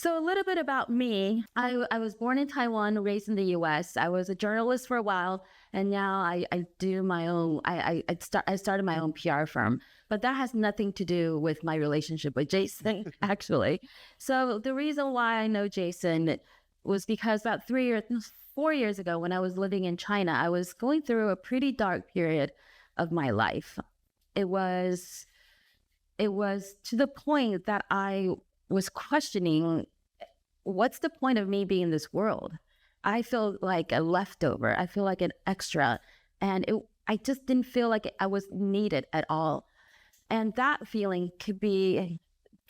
So a little bit about me. I was born in Taiwan, raised in the US. I was a journalist for a while, and now I do my own, I started my own PR firm. But that has nothing to do with my relationship with Jason, actually. So the reason why I know Jason was because about 4 years ago, when I was living in China, I was going through a pretty dark period of my life. It was to the point that I was questioning, what's the point of me being in this world? I feel like a leftover. I feel like an extra. And I just didn't feel like I was needed at all. And that feeling could be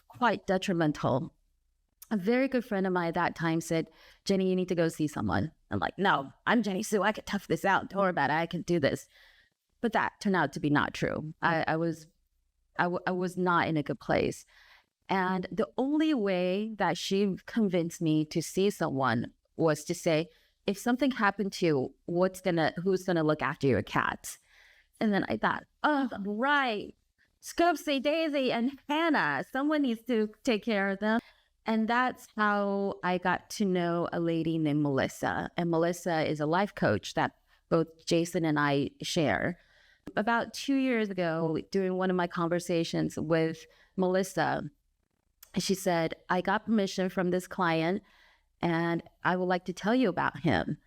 quite detrimental. A very good friend of mine at that time said, Jenny, you need to go see someone. I'm like, no, I'm Jenny Hsu. I can tough this out. Don't worry about it. I can do this. But that turned out to be not true. I was not in a good place. And the only way that she convinced me to see someone was to say, if something happened to you, who's gonna look after your cats? And then I thought, oh, right, 𝗶𝗄𝘁𝗄𝗿 and Hannah, someone needs to take care of them. And that's how I got to know a lady named Melissa. And Melissa is a life coach that both Jason and I share. About 2 years ago, during one of my conversations with Melissa, she said, I got permission from this client and I would like to tell you about him.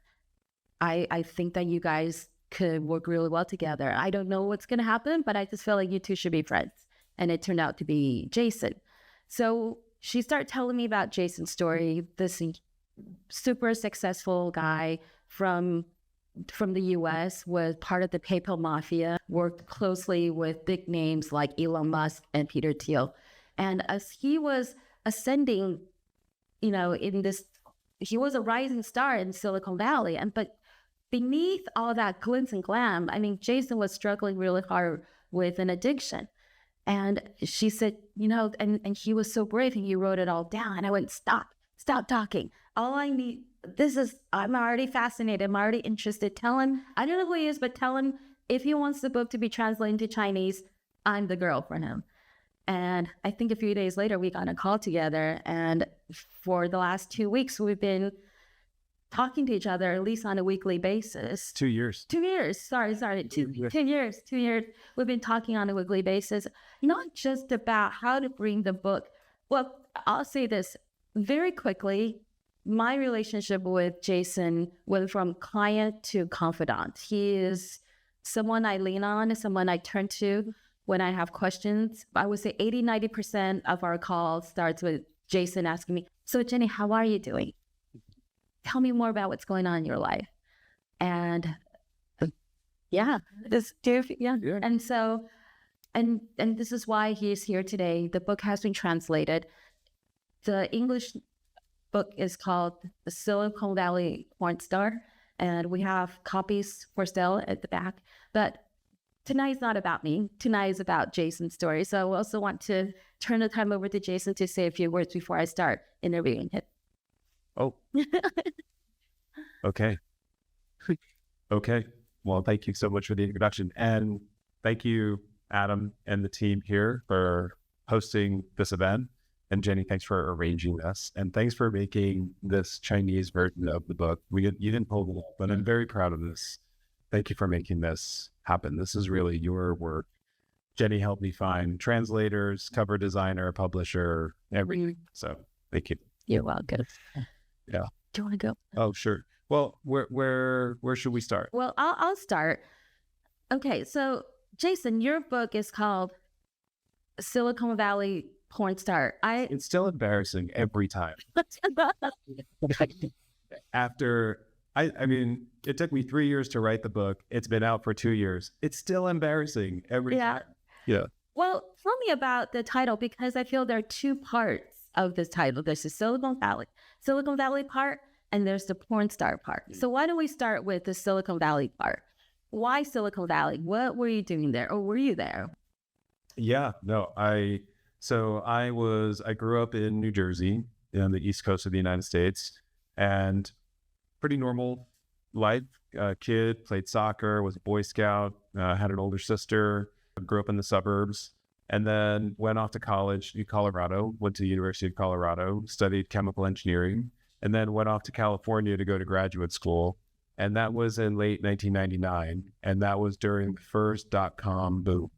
I think that you guys could work really well together. I don't know what's going to happen, but I just feel like you two should be friends. And it turned out to be Jason. So she started telling me about Jason's story, this super successful guy from the US, was part of the PayPal Mafia, worked closely with big names like Elon Musk and Peter Thiel. And as he was ascending, he was a rising star in Silicon Valley. But beneath all that glitz and glam, Jason was struggling really hard with an addiction. And she said, and he was so brave and he wrote it all down. And I went, stop talking. All I need, I'm already fascinated. I'm already interested. Tell him, I don't know who he is, but tell him if he wants the book to be translated into Chinese, I'm the girl for him. And I think a few days later, we got a call together. And for the last 2 weeks, we've been talking to each other, at least on a weekly basis. 2 years. 2 years. Sorry. 2 years. 2 years. We've been talking on a weekly basis, not just about how to bring the book. Well, I'll say this very quickly. My relationship with Jason went from client to confidant. He is someone I lean on, someone I turn to when I have questions. I would say 80-90% of our call starts with Jason asking me, so Jenny, how are you doing? Tell me more about what's going on in your life. And yeah. And so, and this is why he is here today. The book has been translated. The English book is called The Silicon Valley Porn Star, and we have copies for sale at the back. But tonight's not about me. Tonight is about Jason's story. So I also want to turn the time over to Jason to say a few words before I start interviewing him. Oh. Okay. Okay. Well, thank you so much for the introduction. And thank you, Adam and the team here, for hosting this event. And Jenny, thanks for arranging this. And thanks for making this Chinese version of the book. You didn't pull it off, but I'm very proud of this. Thank you for making this happen. This is really your work. Jenny helped me find translators, cover designer, publisher, everything. So thank you. You're welcome. Yeah. Do you want to go? Oh, sure. Well, where should we start? Well, I'll start. Okay, so Jason, your book is called Silicon Valley Porn Star. It's still embarrassing every time. It took me 3 years to write the book. It's been out for 2 years. It's still embarrassing every time. Yeah. Well, tell me about the title, because I feel there are two parts of this title. There's the Silicon Valley part, and there's the porn star part. So why don't we start with the Silicon Valley part? Why Silicon Valley? What were you doing there, or were you there? Yeah, no, I grew up in New Jersey, on the East Coast of the United States, and pretty normal life. Kid, played soccer, was a Boy Scout, had an older sister, grew up in the suburbs. and then went off to college in Colorado, went to the University of Colorado, studied chemical engineering, and then went off to California to go to graduate school. And that was in late 1999. And that was during the first dot-com boom.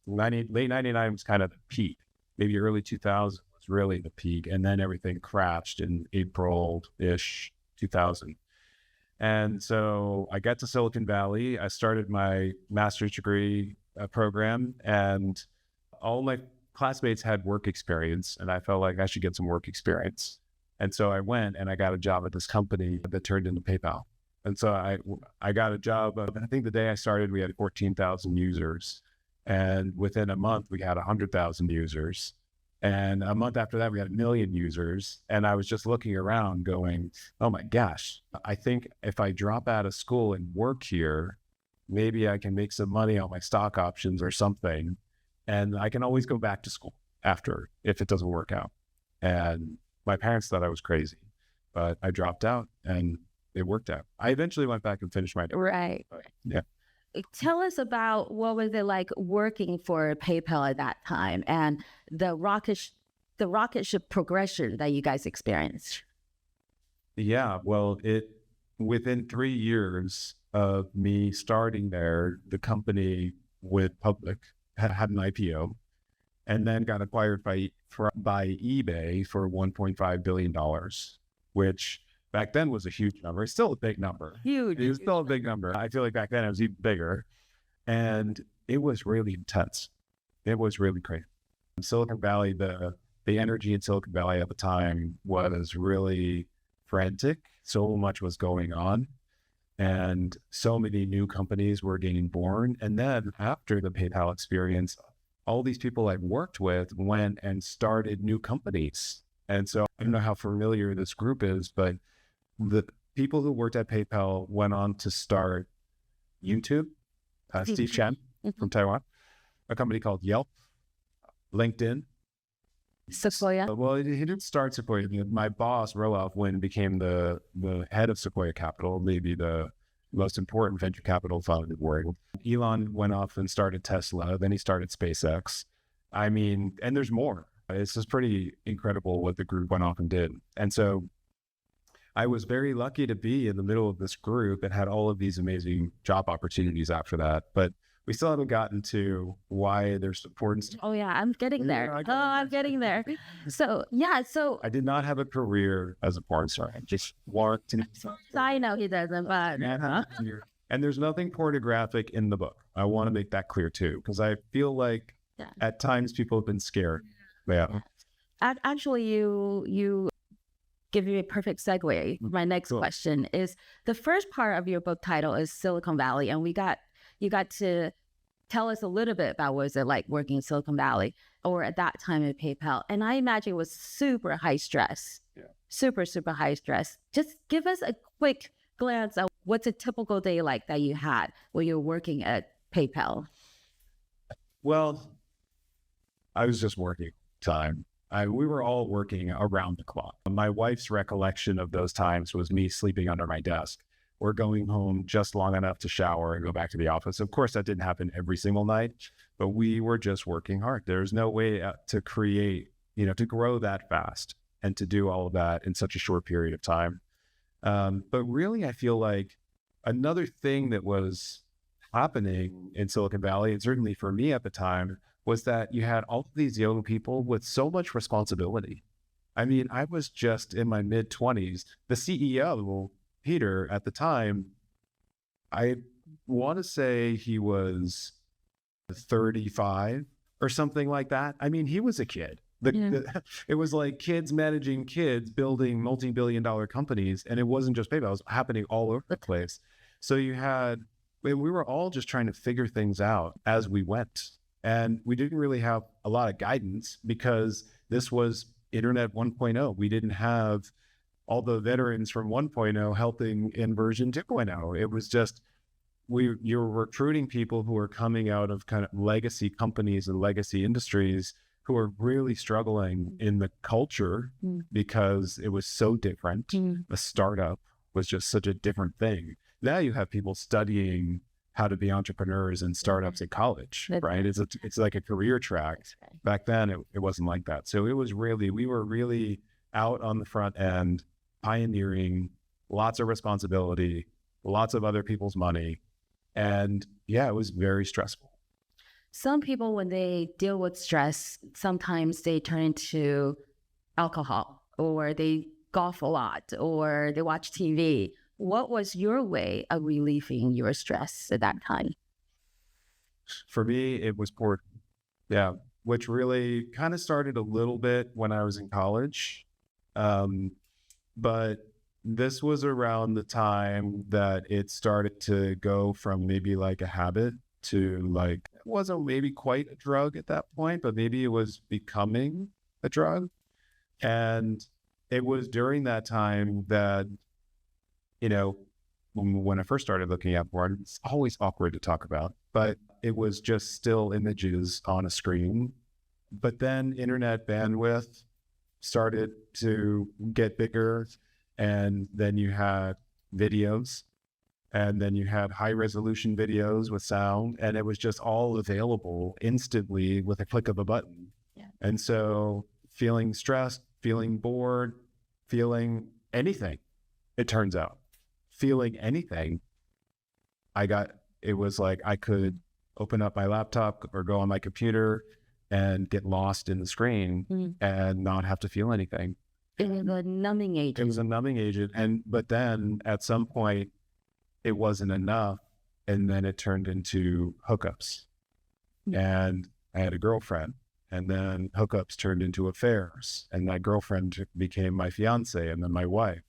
Late 99 was kind of the peak. Maybe early 2000 was really the peak. And then everything crashed in April-ish 2000. And so I got to Silicon Valley. I started my master's degree program, and all my classmates had work experience, and I felt like I should get some work experience. And so I went and I got a job at this company that turned into PayPal. And so I got a job. I think the day I started, we had 14,000 users. And within a month, we had 100,000 users. And a month after that, we had 1 million users. And I was just looking around going, oh my gosh, I think if I drop out of school and work here, maybe I can make some money on my stock options or something. And I can always go back to school after if it doesn't work out. And my parents thought I was crazy, but I dropped out and it worked out. I eventually went back and finished my degree. Right. Yeah. Tell us about what was it like working for PayPal at that time and the rocket ship progression that you guys experienced. Yeah, well, within 3 years of me starting there, the company went public, had an IPO, and then got acquired by eBay for $1.5 billion, which back then was a huge number. It's still a big number. Huge. It was still a big number. I feel like back then it was even bigger. And it was really intense. It was really crazy. Silicon Valley, the energy in Silicon Valley at the time was really frantic. So much was going on. And so many new companies were getting born. And then after the PayPal experience, all these people I worked with went and started new companies. And so I don't know how familiar this group is, but the people who worked at PayPal went on to start YouTube, Steve Chen from Taiwan, a company called Yelp, LinkedIn. Sequoia. Well, he didn't start Sequoia. My boss, Roelof Wynn, became the head of Sequoia Capital, maybe the most important venture capital fund in the world. Elon went off and started Tesla. Then he started SpaceX. I mean, and there's more. It's just pretty incredible what the group went off and did. And so I was very lucky to be in the middle of this group that had all of these amazing job opportunities after that. But we still haven't gotten to why there's importance. Oh yeah, I'm getting there. I'm getting there. So yeah, so I did not have a career as a porn star. I just worked in. I know he doesn't, but and there's nothing pornographic in the book. I want to make that clear too, because I feel like at times people have been scared. Yeah. Actually, you give me a perfect segue. My next question is the first part of your book title is Silicon Valley, and you got to tell us a little bit about what was it like working in Silicon Valley or at that time at PayPal. And I imagine it was super high stress, super high stress. Just give us a quick glance at what's a typical day like that you had when you were working at PayPal. Well, I was just working time. We were all working around the clock. My wife's recollection of those times was me sleeping under my desk or going home just long enough to shower and go back to the office. Of course, that didn't happen every single night, but we were just working hard. There's no way to create, to grow that fast and to do all of that in such a short period of time. But really, I feel like another thing that was happening in Silicon Valley, and certainly for me at the time, was that you had all of these young people with so much responsibility. I mean, I was just in my mid-20s. The CEO, Peter, at the time, I want to say he was 35 or something like that. I mean, he was a kid. It was like kids managing kids, building multi-billion-dollar companies, and it wasn't just PayPal. It was happening all over the place. So we were all just trying to figure things out as we went. And we didn't really have a lot of guidance because this was Internet 1.0. We didn't have all the veterans from 1.0 helping in version 2.0. It was just, you're recruiting people who are coming out of kind of legacy companies and legacy industries who are really struggling in the culture because it was so different. A startup was just such a different thing. Now you have people studying how to be entrepreneurs and startups in college, That's right? It's like a career track. right. Back then, it wasn't like that. So we were really out on the front end, pioneering, lots of responsibility, lots of other people's money. And yeah, it was very stressful. Some people, when they deal with stress, sometimes they turn into alcohol, or they golf a lot, or they watch TV. What was your way of relieving your stress at that time? For me, it was port. Yeah, which really kind of started a little bit when I was in college. But this was around the time that it started to go from maybe like a habit to like, it wasn't maybe quite a drug at that point, but maybe it was becoming a drug. And it was during that time that, you know, when I first started looking at porn, it's always awkward to talk about, but it was just still images on a screen. But then internet bandwidth started to get bigger, and then you had videos, and then you had high resolution videos with sound, and it was just all available instantly with a click of a button. Yeah. And so feeling stressed, feeling bored, feeling anything, it turns out, feeling anything, it was like I could open up my laptop or go on my computer and get lost in the screen and not have to feel anything. It was a numbing agent. It was a numbing agent. But then at some point it wasn't enough. And then it turned into hookups. And I had a girlfriend, and then hookups turned into affairs. And my girlfriend became my fiance and then my wife.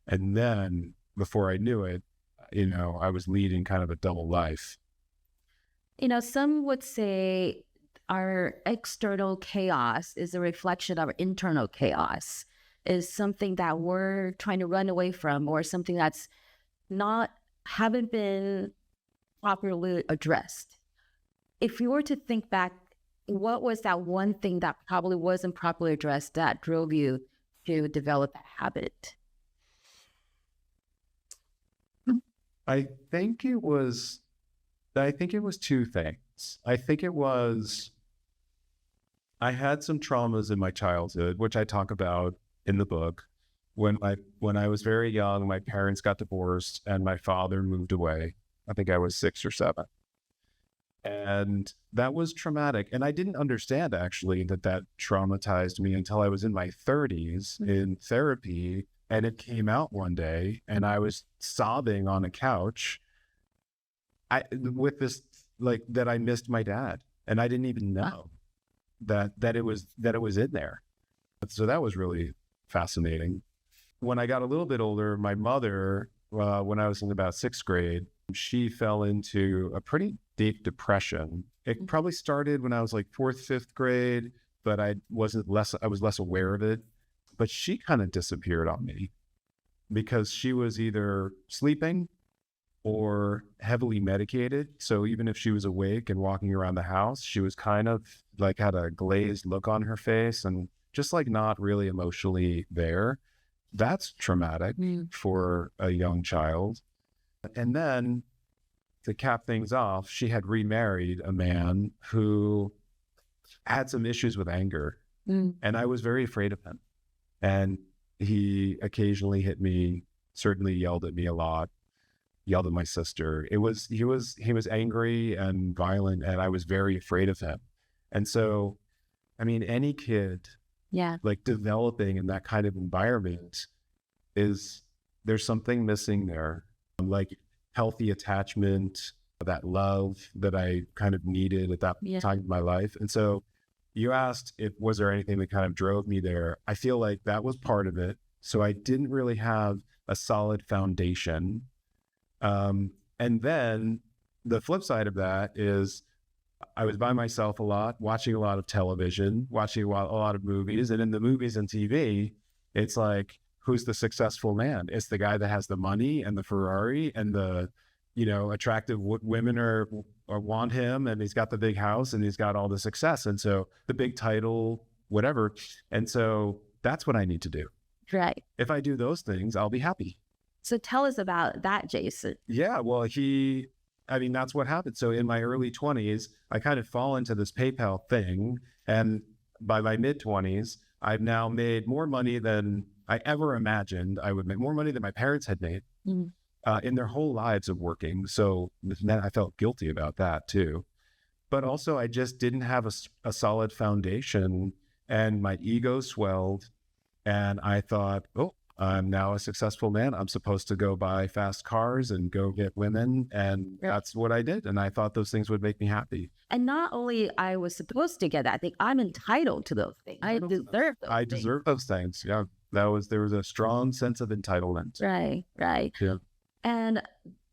And then before I knew it, I was leading kind of a double life. Some would say our external chaos is a reflection of our internal chaos, is something that we're trying to run away from, or something that's haven't been properly addressed. If you were to think back, what was that one thing that probably wasn't properly addressed that drove you to develop that habit? I think it was two things. I had some traumas in my childhood, which I talk about in the book. When I was very young, my parents got divorced and my father moved away. I think I was 6 or 7. And that was traumatic. And I didn't understand actually that traumatized me until I was in my 30s in therapy. And it came out one day and I was sobbing on a couch with this, like, that I missed my dad. And I didn't even know that it was in there. So that was really fascinating. When I got a little bit older, my mother, when I was in about 6th grade, she fell into a pretty deep depression. It probably started when I was like 4th, 5th grade, but I was less aware of it. But she kind of disappeared on me because she was either sleeping or heavily medicated. So even if she was awake and walking around the house, she was kind of like had a glazed look on her face and just like not really emotionally there. That's traumatic for a young child. And then to cap things off, she had remarried a man who had some issues with anger. And I was very afraid of him. And he occasionally hit me, certainly yelled at me a lot, yelled at my sister. He was angry and violent, and I was very afraid of him. And so, I mean, any kid, like developing in that kind of environment there's something missing there, like healthy attachment, that love that I kind of needed at that time of my life. And so you asked was there anything that kind of drove me there? I feel like that was part of it. So I didn't really have a solid foundation. And then the flip side of that is I was by myself a lot, watching a lot of television, watching a lot of movies. And in the movies and TV, it's like, who's the successful man? It's the guy that has the money and the Ferrari and the, attractive women are want him, and he's got the big house and he's got all the success. And so the big title, whatever. And so that's what I need to do. Right. If I do those things, I'll be happy. So tell us about that, Jason. Yeah, well, I mean, that's what happened. So in my early 20s, I kind of fall into this PayPal thing. And by my mid 20s, I've now made more money than I ever imagined I would make, more money than my parents had made in their whole lives of working. So then I felt guilty about that too. But also I just didn't have a solid foundation, and my ego swelled, and I thought, oh, I'm now a successful man. I'm supposed to go buy fast cars and go get women. And that's what I did. And I thought those things would make me happy. And not only I was supposed to get that, I think I'm entitled to those things. I deserve those I things. deserve those things. Yeah. There was a strong sense of entitlement. Right. Yeah. And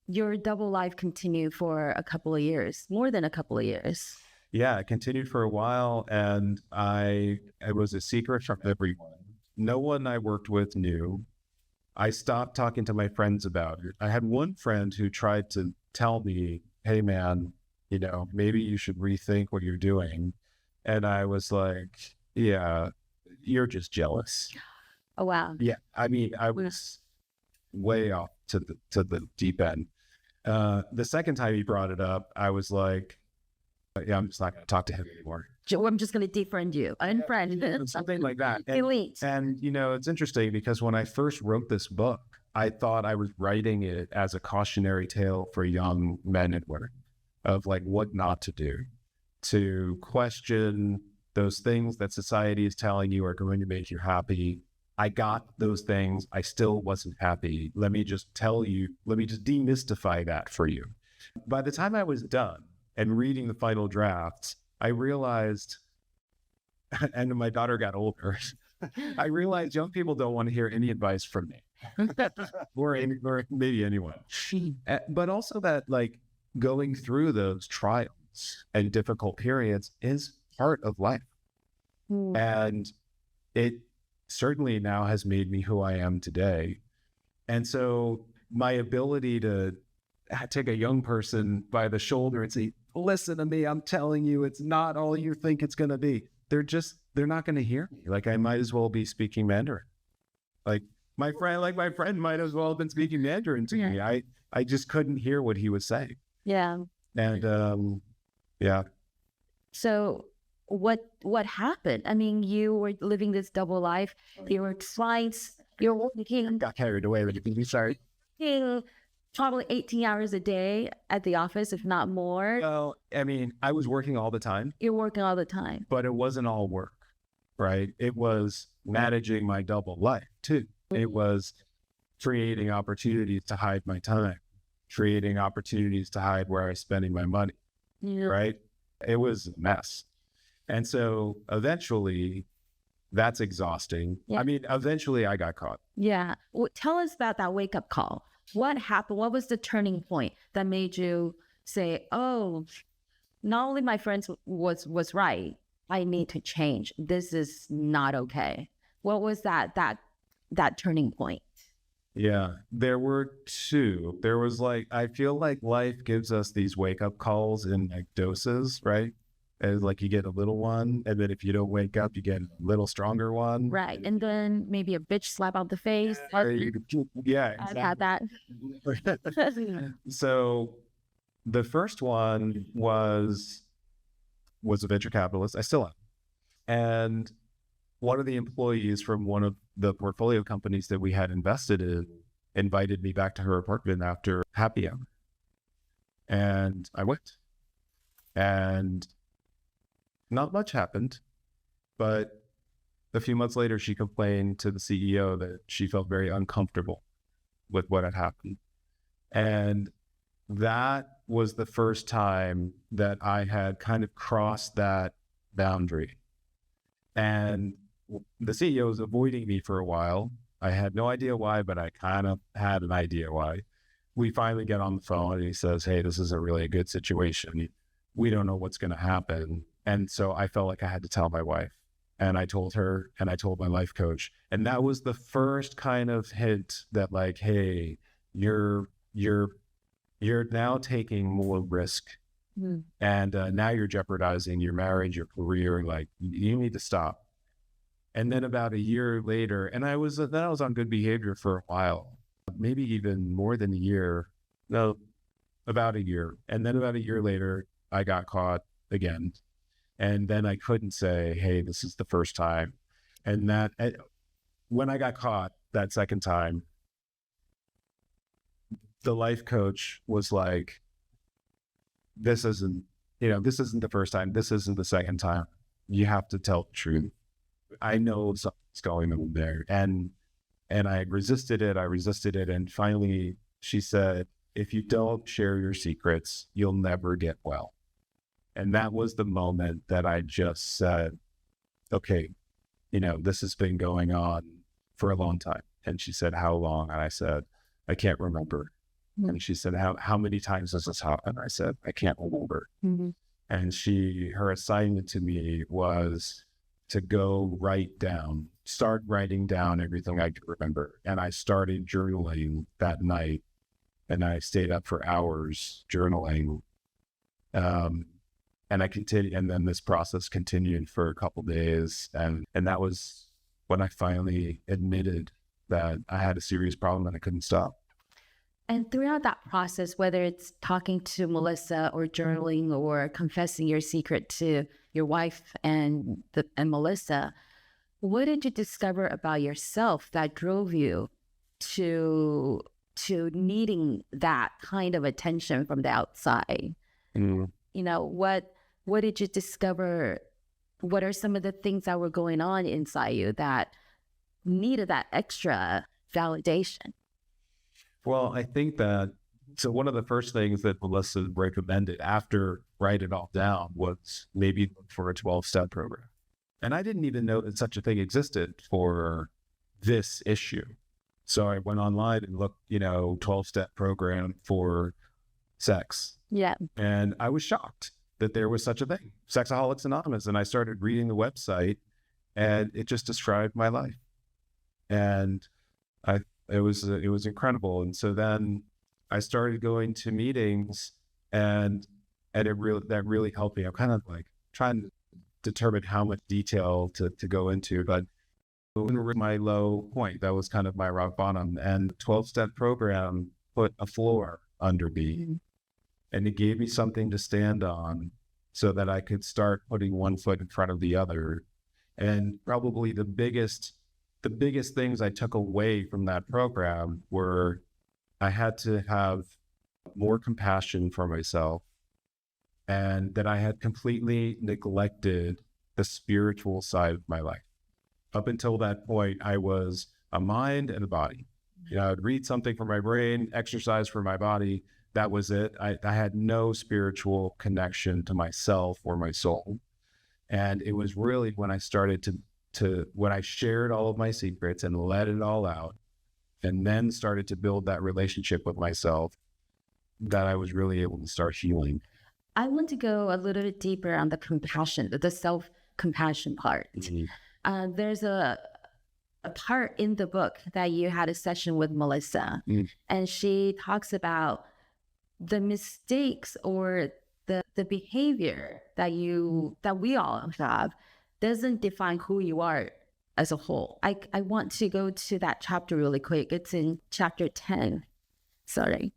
your double life continued for a couple of years, more than a couple of years. Yeah, it continued for a while, and it was a secret from everyone. No one I worked with knew. I stopped talking to my friends about it. I had one friend who tried to tell me, hey man, you know, maybe you should rethink what you're doing. And I was like, yeah, you're just jealous. Oh, wow. Yeah. I mean, I was way off to the deep end. The second time he brought it up, I was like, yeah, I'm just not going to talk to him anymore. I'm just going to defriend you. Unfriend. Something like that. Elite. And, you know, it's interesting because when I first wrote this book, I thought I was writing it as a cautionary tale for young men and women of like what not to do, to question those things that society is telling you are going to make you happy. I got those things. I still wasn't happy. Let me just demystify that for you. By the time I was done and reading the final drafts, I realized, and my daughter got older, I realized young people don't want to hear any advice from me or maybe anyone. But also that like going through those trials and difficult periods is part of life. And it certainly now has made me who I am today. And so my ability to take a young person by the shoulder and say, listen to me, I'm telling you, it's not all you think it's going to be. They're not going to hear me. Like I might as well be speaking Mandarin. Like my friend might as well have been speaking Mandarin to me. I just couldn't hear what he was saying. Yeah. And yeah. So what happened? I mean, you were living this double life. You were you're working. Got carried away with it. Sorry. Probably 18 hours a day at the office, if not more. Well, I mean, I was working all the time. You're working all the time. But it wasn't all work, right? It was managing my double life too. It was creating opportunities to hide my time, creating opportunities to hide where I was spending my money, right? It was a mess. And so eventually that's exhausting. Yeah. I mean, eventually I got caught. Yeah. Well, tell us about that wake-up call. What happened? What was the turning point that made you say, oh, not only my friends was right, I need to change. This is not okay. What was that turning point? Yeah, there were two. There was like, I feel like life gives us these wake-up calls in like doses, right? And like you get a little one, and then if you don't wake up, you get a little stronger one. Right. And then maybe a bitch slap on the face. Yeah, exactly. I've had that. So the first one was a venture capitalist. I still am. And one of the employees from one of the portfolio companies that we had invested in invited me back to her apartment after happy hour. And I went. And not much happened, but a few months later, she complained to the CEO that she felt very uncomfortable with what had happened. And that was the first time that I had kind of crossed that boundary. And the CEO was avoiding me for a while. I had no idea why, but I kind of had an idea why. We finally get on the phone and he says, hey, this is a really good situation. We don't know what's going to happen. And so I felt like I had to tell my wife, and I told her, and I told my life coach. And that was the first kind of hint that like, hey, you're now taking more risk. And now you're jeopardizing your marriage, your career. Like you need to stop. And then about a year later, and I was on good behavior for a while, maybe even more than a year. No, about a year. And then about a year later, I got caught again. And then I couldn't say, hey, this is the first time. And when I got caught that second time, the life coach was like, this isn't the first time. This isn't the second time. You have to tell the truth. I know something's going on there. And I resisted it. And finally she said, if you don't share your secrets, you'll never get well. And that was the moment that I just said, okay, this has been going on for a long time. And she said, how long? And I said, I can't remember. Mm-hmm. And she said, how many times does this happen? I said, I can't remember. Mm-hmm. And her assignment to me was to start writing down everything I could remember. And I started journaling that night, and I stayed up for hours journaling. And I continued, and then this process continued for a couple of days. And that was when I finally admitted that I had a serious problem and I couldn't stop. And throughout that process, whether it's talking to Melissa or journaling or confessing your secret to your wife and Melissa, what did you discover about yourself that drove you to needing that kind of attention from the outside? Mm. What did you discover? What are some of the things that were going on inside you that needed that extra validation? Well, I think so one of the first things that Melissa recommended after write it all down was maybe look for a 12-step program. And I didn't even know that such a thing existed for this issue. So I went online and looked, 12-step program for sex. Yeah. And I was shocked that there was such a thing, Sexaholics Anonymous. And I started reading the website, and it just described my life. And it was incredible. And so then I started going to meetings, and that really helped me. I'm kind of like trying to determine how much detail to go into, but my low point, that was kind of my rock bottom. And the 12-step program put a floor under me, and it gave me something to stand on so that I could start putting one foot in front of the other. And probably the biggest things I took away from that program were I had to have more compassion for myself, and that I had completely neglected the spiritual side of my life. Up until that point, I was a mind and a body. I'd read something for my brain, exercise for my body. That was it. I had no spiritual connection to myself or my soul. And it was really when I started when I shared all of my secrets and let it all out, and then started to build that relationship with myself, that I was really able to start healing. I want to go a little bit deeper on the compassion, the self-compassion part. Mm-hmm. There's a part in the book that you had a session with Melissa, and she talks about the mistakes or the behavior that we all have doesn't define who you are as a whole. I want to go to that chapter really quick. It's in chapter 10. Sorry,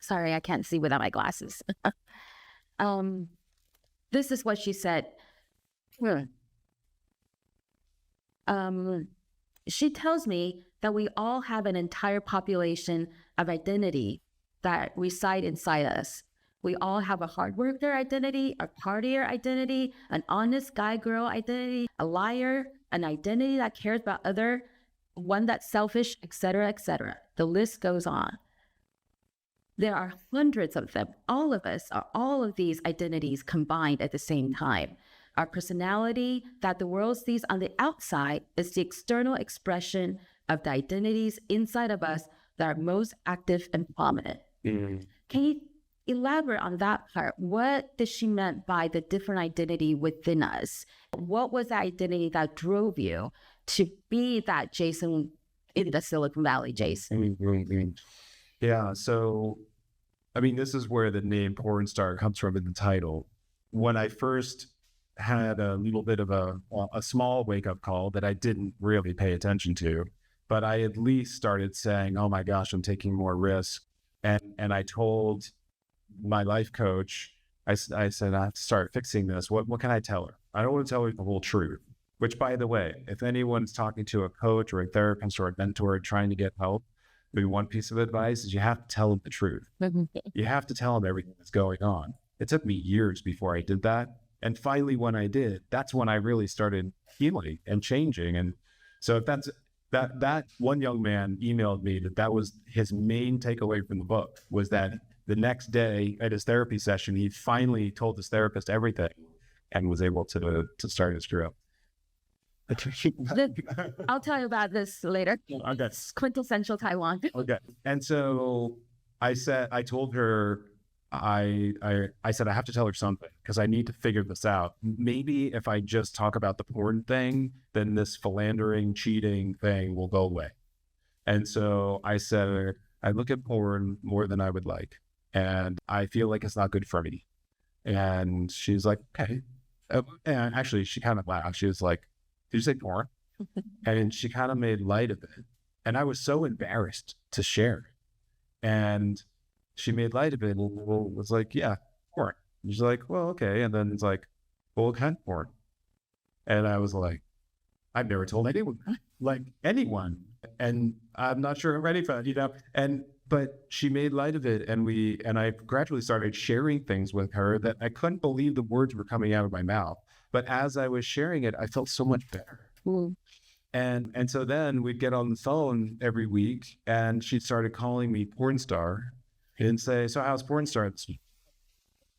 I can't see without my glasses. This is what she said. She tells me that we all have an entire population of identity that reside inside us. We all have a hard worker identity, a partier identity, an honest guy-girl identity, a liar, an identity that cares about other, one that's selfish, etc., etc. The list goes on. There are hundreds of them. All of us are all of these identities combined at the same time. Our personality that the world sees on the outside is the external expression of the identities inside of us that are most active and prominent. Mm-hmm. Can you elaborate on that part? What did she meant by the different identity within us? What was that identity that drove you to be that Jason in the Silicon Valley Jason? Mm-hmm. Yeah, so, this is where the name porn star comes from in the title. When I first had a little bit of a small wake-up call that I didn't really pay attention to, but I at least started saying, oh my gosh, I'm taking more risk. And I told my life coach, I said, I have to start fixing this. What can I tell her? I don't want to tell her the whole truth, which, by the way, if anyone's talking to a coach or a therapist or a mentor trying to get help, maybe one piece of advice is you have to tell them the truth. You have to tell them everything that's going on. It took me years before I did that. And finally, when I did, that's when I really started healing and changing. And so if that one young man emailed me that was his main takeaway from the book, was that the next day at his therapy session, he finally told his therapist everything and was able to start his career. I'll tell you about this later. Okay. It's quintessential Taiwan. Okay. And so I told her, I said, I have to tell her something because I need to figure this out. Maybe if I just talk about the porn thing, then this philandering, cheating thing will go away. And so I said, I look at porn more than I would like, and I feel like it's not good for me. And she's like, okay. And actually, she kind of laughed. She was like, did you say porn? And she kind of made light of it. And I was so embarrassed to share it. And she made light of it and was like, yeah, porn. And she's like, well, okay. And then it's like, well, what kind of porn? And I was like, I've never told anyone, like anyone. And I'm not sure I'm ready for that, but she made light of it. And I gradually started sharing things with her that I couldn't believe the words were coming out of my mouth. But as I was sharing it, I felt so much better. And so then we'd get on the phone every week, and she started calling me porn star and say, so how's porn star this week?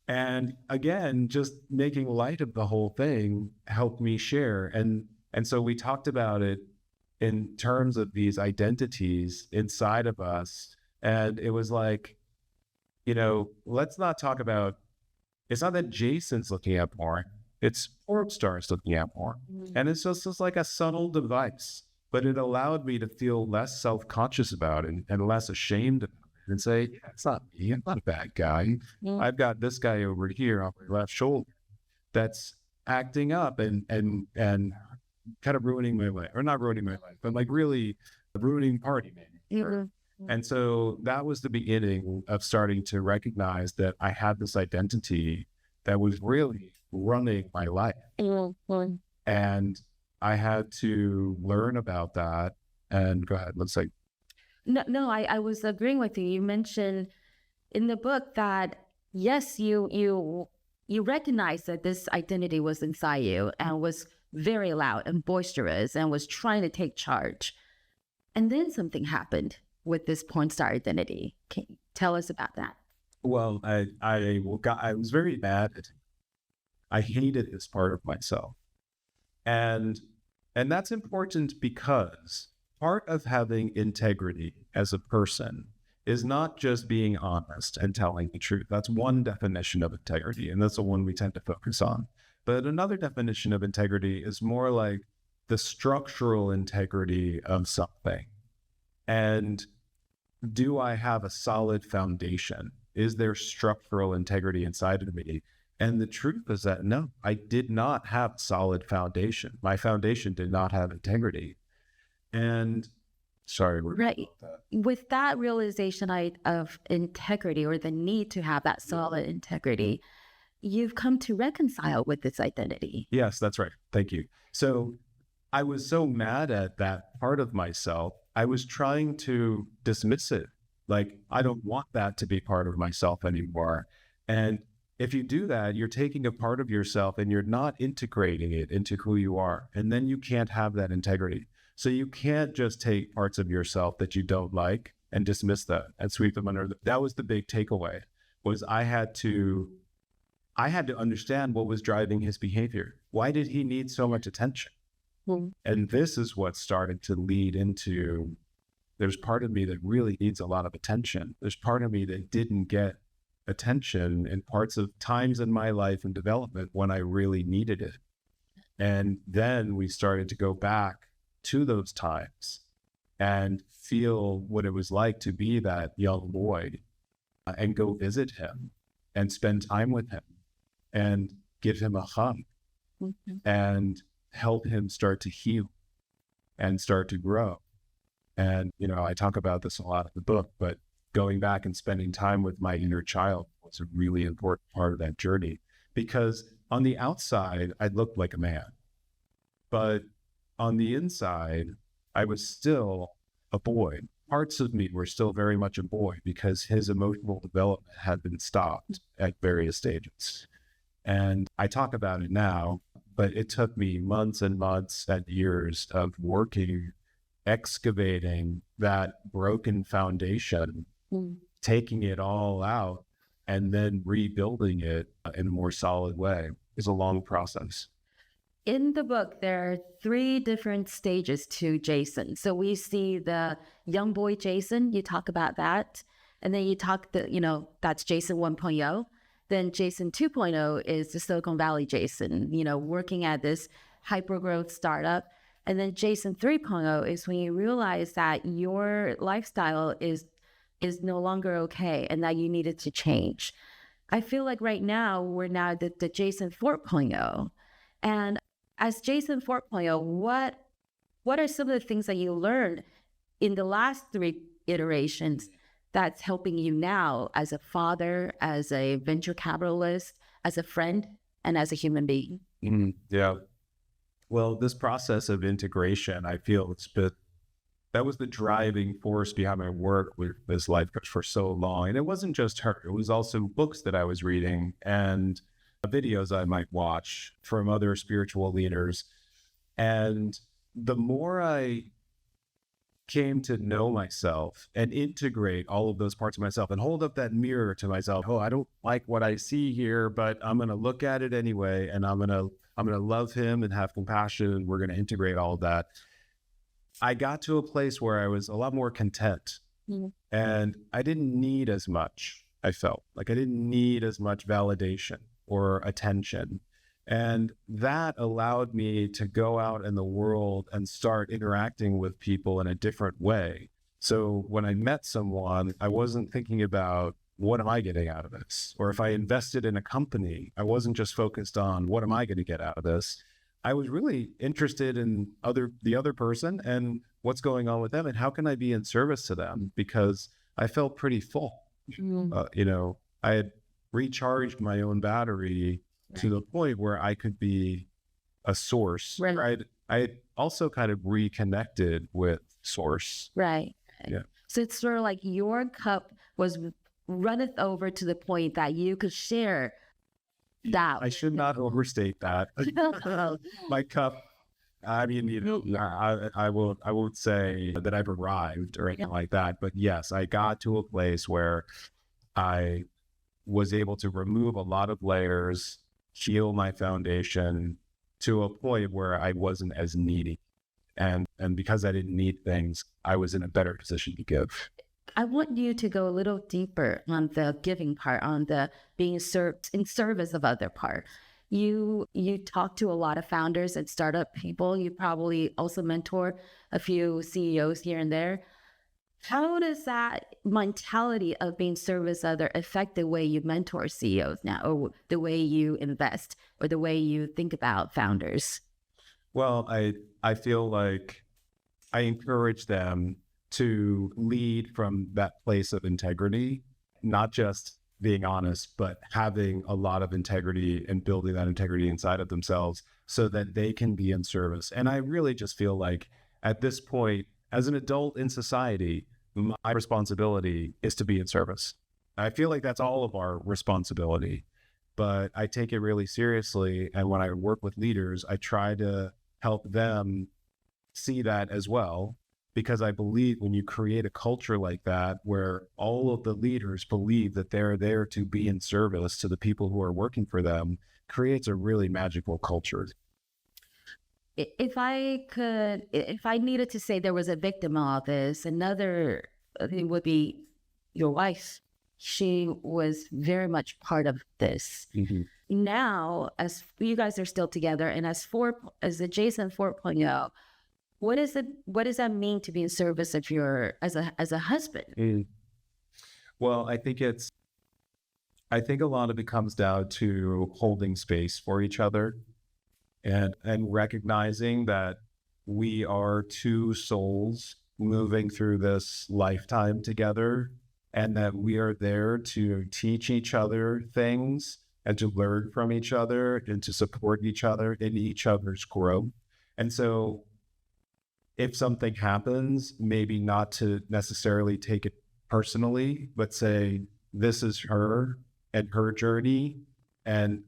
And again, just making light of the whole thing helped me share. And so we talked about it in terms of these identities inside of us. And it was like, let's not talk about, it's not that Jason's looking at porn, it's porn stars looking at porn. And it's just like a subtle device, but it allowed me to feel less self-conscious about it and less ashamed of it and say, yeah, it's not me, I'm not a bad guy. I've got this guy over here on my left shoulder that's acting up and kind of ruining my life, or not ruining my life, but like really ruining party, maybe. And so that was the beginning of starting to recognize that I had this identity that was really running my life. And I had to learn about that. And go ahead, let's say. No, I was agreeing with you. You mentioned in the book that, yes, you recognize that this identity was inside you and was very loud and boisterous and was trying to take charge. And then something happened with this porn star identity. Can you tell us about that? Well, I was very mad at it. I hated this part of myself. And that's important because part of having integrity as a person is not just being honest and telling the truth. That's one definition of integrity, and that's the one we tend to focus on. But another definition of integrity is more like the structural integrity of something. And do I have a solid foundation? Is there structural integrity inside of me? And the truth is that no, I did not have a solid foundation. My foundation did not have integrity. And sorry, right. With that realization of integrity, or the need to have that solid integrity, you've come to reconcile with this identity. Yes, that's right. Thank you. So I was so mad at that part of myself. I was trying to dismiss it. Like, I don't want that to be part of myself anymore. And if you do that, you're taking a part of yourself and you're not integrating it into who you are. And then you can't have that integrity. So you can't just take parts of yourself that you don't like and dismiss that and sweep them under. That was the big takeaway, was I had to understand what was driving his behavior. Why did he need so much attention? And this is what started to lead into, there's part of me that really needs a lot of attention. There's part of me that didn't get attention in parts of times in my life and development when I really needed it. And then we started to go back to those times and feel what it was like to be that young boy and go visit him and spend time with him and give him a hug and help him start to heal and start to grow. And, I talk about this a lot in the book, but going back and spending time with my inner child was a really important part of that journey, because on the outside, I looked like a man, but on the inside, I was still a boy. Parts of me were still very much a boy because his emotional development had been stopped at various stages. And I talk about it now, but it took me months and months and years of working, excavating that broken foundation, taking it all out, and then rebuilding it in a more solid way. Is a long process. In the book, there are 3 different stages to Jason. So we see the young boy Jason, you talk about that. And then you talk that's Jason 1.0. Then Jason 2.0 is the Silicon Valley Jason, working at this hyper-growth startup. And then Jason 3.0 is when you realize that your lifestyle is no longer okay and that you needed to change. I feel like right now, we're now the Jason 4.0. And as Jason 4.0, what are some of the things that you learned in the last 3 iterations that's helping you now as a father, as a venture capitalist, as a friend, and as a human being? Yeah. Well, this process of integration, I feel that was the driving force behind my work with this life coach for so long. And it wasn't just her, it was also books that I was reading and videos I might watch from other spiritual leaders. And the more I came to know myself and integrate all of those parts of myself and hold up that mirror to myself, oh, I don't like what I see here, but I'm going to look at it anyway. And I'm going to love him and have compassion. And we're going to integrate all of that. I got to a place where I was a lot more content, and I didn't need as much. I felt like I didn't need as much validation or attention. And that allowed me to go out in the world and start interacting with people in a different way. So when I met someone, I wasn't thinking about, what am I getting out of this? Or if I invested in a company, I wasn't just focused on, what am I going to get out of this? I was really interested in the other person and what's going on with them and how can I be in service to them, because I felt pretty full. I had recharged my own battery to the point where I could be a source. Right. I had also kind of reconnected with source. Right. Yeah. So it's sort of like your cup was runneth over to the point that you could share that. I should not overstate that. My cup, I mean, I won't say that I've arrived or anything like that, but yes, I got to a place where I was able to remove a lot of layers, heal my foundation to a point where I wasn't as needy. And because I didn't need things, I was in a better position to give. I want you to go a little deeper on the giving part, on the being served in service of other part. You talk to a lot of founders and startup people. You probably also mentor a few CEOs here and there. How does that mentality of being service other affect the way you mentor CEOs now, or the way you invest, or the way you think about founders? Well, I feel like I encourage them to lead from that place of integrity, not just being honest, but having a lot of integrity and building that integrity inside of themselves so that they can be in service. And I really just feel like at this point, as an adult in society, my responsibility is to be in service. I feel like that's all of our responsibility, but I take it really seriously. And when I work with leaders, I try to help them see that as well, because I believe when you create a culture like that, where all of the leaders believe that they're there to be in service to the people who are working for them, creates a really magical culture. If I needed to say there was a victim of this, another thing would be your wife. She was very much part of this. Mm-hmm. Now, as you guys are still together, and as the Jason 4.0, what does that mean to be in service of as a husband? Well, I think a lot of it comes down to holding space for each other and recognizing that we are two souls moving through this lifetime together, and that we are there to teach each other things and to learn from each other and to support each other in each other's growth. And so if something happens, maybe not to necessarily take it personally, but say, this is her and her journey, and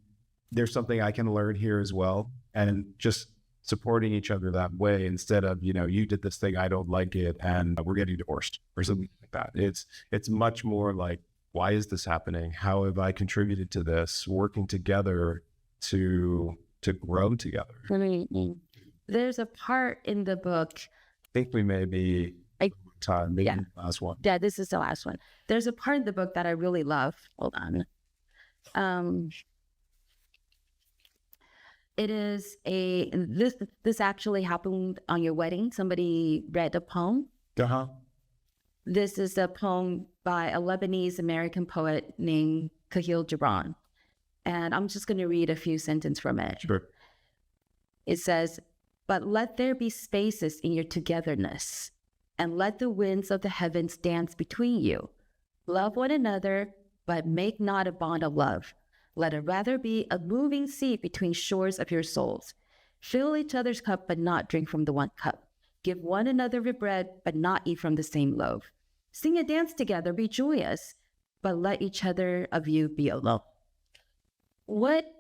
there's something I can learn here as well. And just supporting each other that way, instead of, you did this thing, I don't like it, and we're getting divorced or something like that. It's much more like, why is this happening? How have I contributed to this? Working together to grow together. There's a part in the book. I think we may be time, maybe the last one. Yeah, this is the last one. There's a part in the book that I really love. Hold on. It is this actually happened on your wedding. Somebody read a poem. This is a poem by a Lebanese American poet named 𝗵𝗁𝗶𝗁𝘂𝗁. And I'm just going to read a few sentences from it. Sure. It says, "But let there be spaces in your togetherness, and let the winds of the heavens dance between you. Love one another, but make not a bond of love. Let it rather be a moving sea between shores of your souls. Fill each other's cup, but not drink from the one cup. Give one another your bread, but not eat from the same loaf. Sing and dance together, be joyous, but let each other of you be alone." What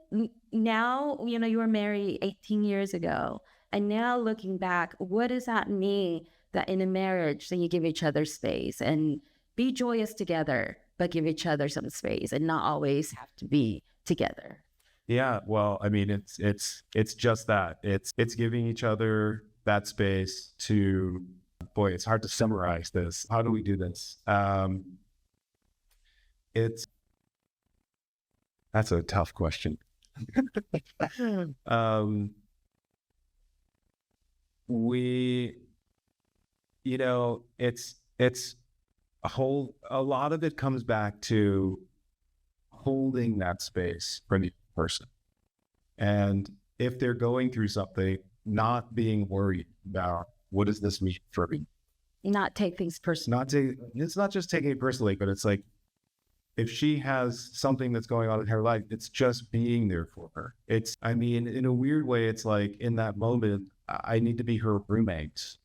now, you were married 18 years ago, and now looking back, what does that mean that in a marriage that you give each other space and be joyous together, but give each other some space and not always have to be together? Yeah, well, I mean, it's just that. It's giving each other that space to, boy, it's hard to summarize this. How do we do this? That's a tough question. It's a lot of it comes back to holding that space for the person. And if they're going through something, not being worried about, what does this mean for me? Not take things personally. It's not just taking it personally, but it's like, if she has something that's going on in her life, it's just being there for her. In a weird way, it's like, in that moment, I need to be her roommate,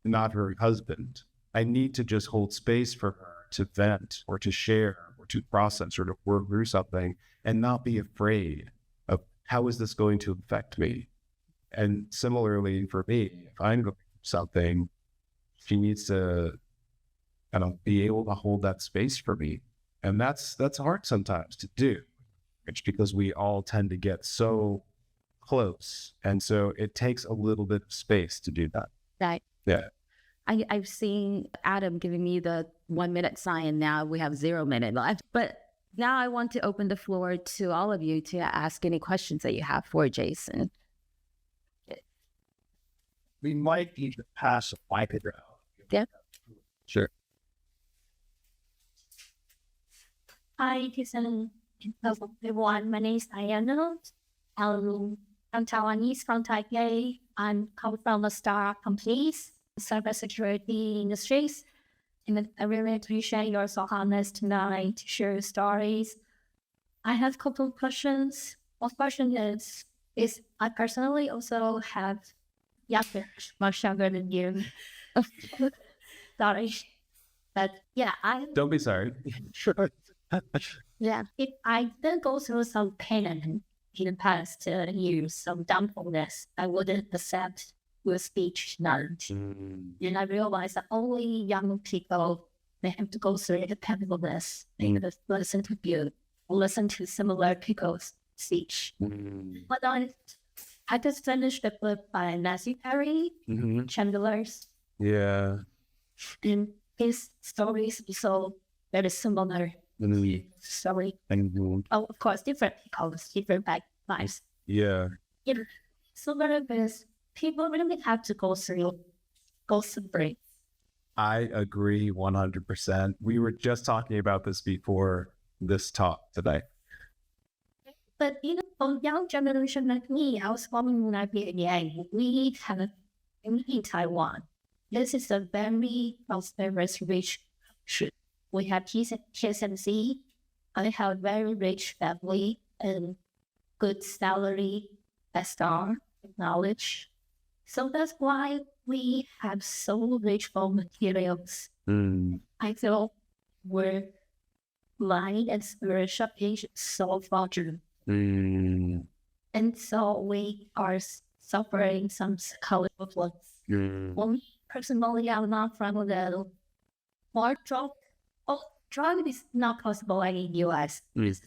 not her husband. I need to just hold space for her to vent or to share or to process or to work through something, and not be afraid of, how is this going to affect me? And similarly for me, if I'm going through something, she needs to be able to hold that space for me. And that's hard sometimes to do. It's because we all tend to get so close. And so it takes a little bit of space to do that. Right. Yeah. I've seen Adam giving me the 1 minute sign. Now we have 0 minute left. But now I want to open the floor to all of you to ask any questions that you have for Jason. We might need to pass a mic around. Yeah. Sure. Hi, Jason. Everyone. My name is Diana. I'm Taiwanese from Taipei. I'm come from the startup companies, cybersecurity industries. And I really appreciate your so honest tonight to share your stories. I have a couple of questions. One question is I personally also have much younger than you. Sorry. But yeah, Don't be sorry. Sure. Yeah, if I did go through some pain in the past years, some dumbness, I wouldn't accept your speech knowledge. And I realized that only young people, they have to go through the painfulness. They have to listen to you, listen to similar people's speech. But I just finished the book by Matthew Perry, Chandler's. Yeah. And his stories are so very similar. Sorry. Oh, of course, different colors, different lives. Yeah. So many ways, people really have to go through break. I agree 100%. We were just talking about this before this talk today. But for young generation like me, I was born in 1988. We have in Taiwan. This is a very prosperous, rich country. we have TSMC. I have very rich family and good salary, star knowledge. So that's why we have so rich raw materials. I feel we're mind and spiritual is so fortunate. And so we are suffering some psychological Well, personally, I'm not from the hard drug. Oh, drug is not possible in the US.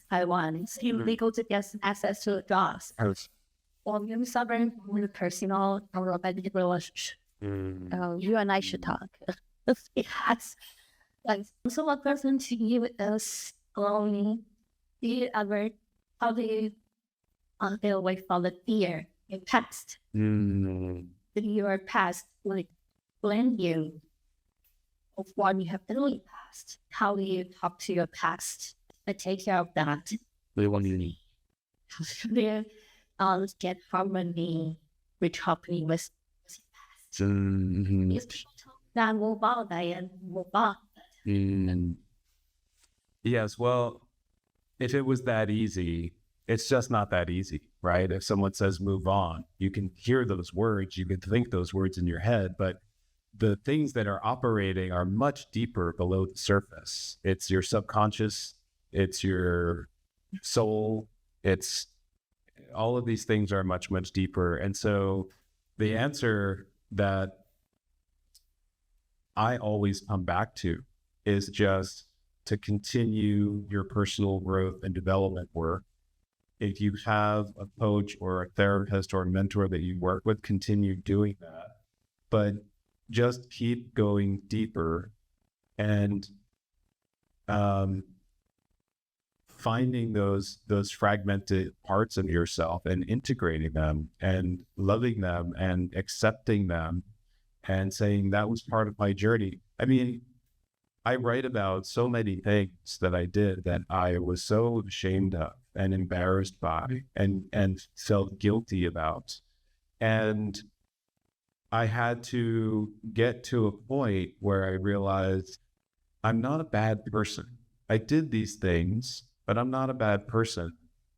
Taiwan, it's illegal to get access to drugs. Well, you're suffering with personal or romantic relationship. Oh, you and I should talk. Yes. Like, so a person to you is glowing. Do you ever, how do you get away from the fear in past? Did your past like blend you of what you have done in the past? How do you talk to your past and take care of that? How do you get harmony with harmony with past? Then move on and move on. Yes, well, if it was that easy, it's just not that easy, right? If someone says move on, you can hear those words, you can think those words in your head, but the things that are operating are much deeper below the surface. It's your subconscious, it's your soul, it's all of these things are much, much deeper. And so the answer that I always come back to is just to continue your personal growth and development work. If you have a coach or a therapist or a mentor that you work with, continue doing that. But just keep going deeper and finding those fragmented parts of yourself and integrating them and loving them and accepting them and saying that was part of my journey. I mean, I write about so many things that I did that I was so ashamed of and embarrassed by and felt guilty about. And I had to get to a point where I realized I'm not a bad person. I did these things, but I'm not a bad person.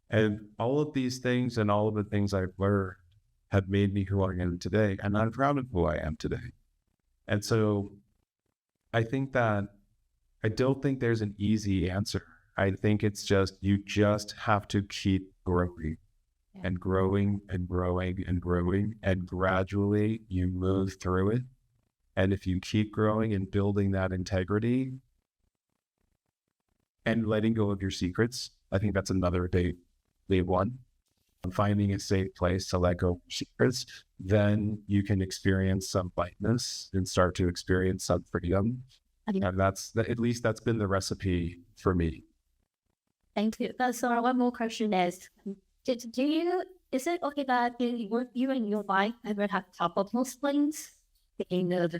And all of these things and all of the things I've learned have made me who I am today. And I'm proud of who I am today. And so I think that I don't think there's an easy answer. I think it's just, you just have to keep growing and growing and growing and growing, and gradually you move through it. And if you keep growing and building that integrity and letting go of your secrets, I think that's another big one. Finding a safe place to let go of secrets, then you can experience some lightness and start to experience some freedom. And at least that's been the recipe for me. Thank you. So one more question is, is it okay that you and your wife ever had tropical springs in the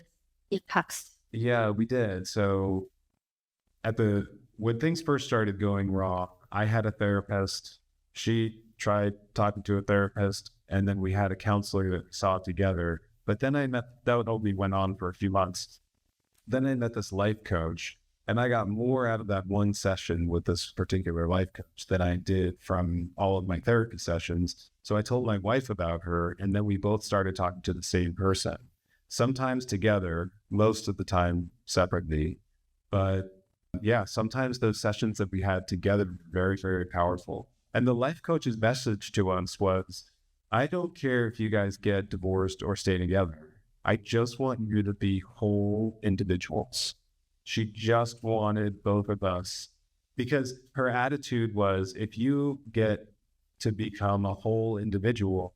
text? Yeah, we did. So when things first started going wrong, I had a therapist. She tried talking to a therapist, and then we had a counselor that we saw together. But then that only went on for a few months. Then I met this life coach, and I got more out of that one session with this particular life coach than I did from all of my therapy sessions. So I told my wife about her, and then we both started talking to the same person, sometimes together, most of the time separately. But yeah, sometimes those sessions that we had together were very, very powerful. And the life coach's message to us was, I don't care if you guys get divorced or stay together. I just want you to be whole individuals. She just wanted both of us, because her attitude was, if you get to become a whole individual,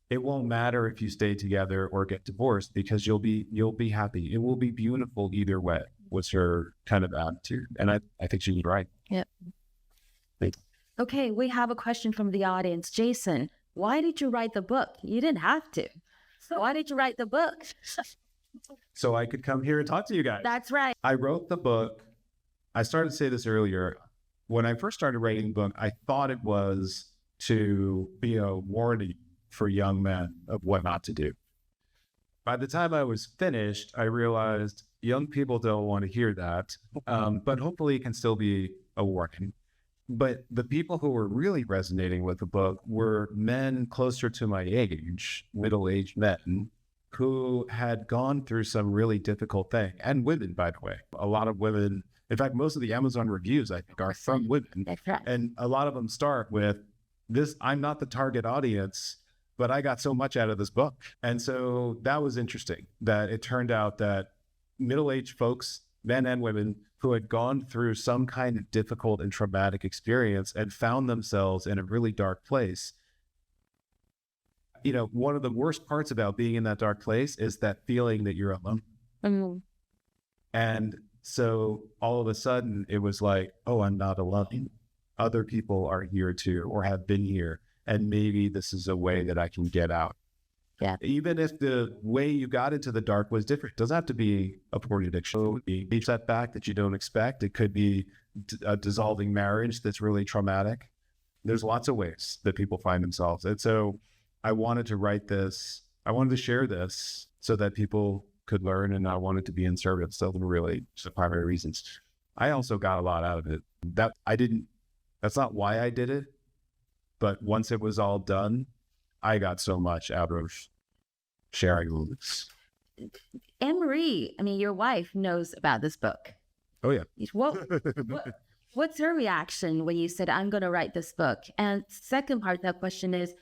it won't matter if you stay together or get divorced, because you'll be happy. It will be beautiful either way, was her kind of attitude. And I think she was right. Yep. Thanks. Okay, we have a question from the audience. Jason, why did you write the book? You didn't have to. So why did you write the book? So I could come here and talk to you guys. That's right. I wrote the book. I started to say this earlier. When I first started writing the book, I thought it was to be a warning for young men of what not to do. By the time I was finished, I realized, young people don't want to hear that, but hopefully it can still be a warning. But the people who were really resonating with the book were men closer to my age, middle-aged men, who had gone through some really difficult thing, and women, by the way. A lot of women, in fact, most of the Amazon reviews, I think, are from women. That's right. And a lot of them start with this: I'm not the target audience, but I got so much out of this book. And so that was interesting, that it turned out that middle-aged folks, men and women, who had gone through some kind of difficult and traumatic experience and found themselves in a really dark place. You know, one of the worst parts about being in that dark place is that feeling that you're alone. Mm-hmm. And so all of a sudden it was like, oh, I'm not alone. Other people are here too, or have been here. And maybe this is a way that I can get out. Yeah. Even if the way you got into the dark was different, it doesn't have to be a porn addiction. It could be a setback that you don't expect. It could be a dissolving marriage that's really traumatic. There's lots of ways that people find themselves. And so I wanted to write this. I wanted to share this so that people could learn, and I wanted to be in service. So really the primary reasons. I also got a lot out of it. That's not why I did it, but once it was all done, I got so much out of sharing this. Anne-Marie, I mean, your wife knows about this book. Oh, yeah. What's her reaction when you said, I'm going to write this book? And second part of that question is,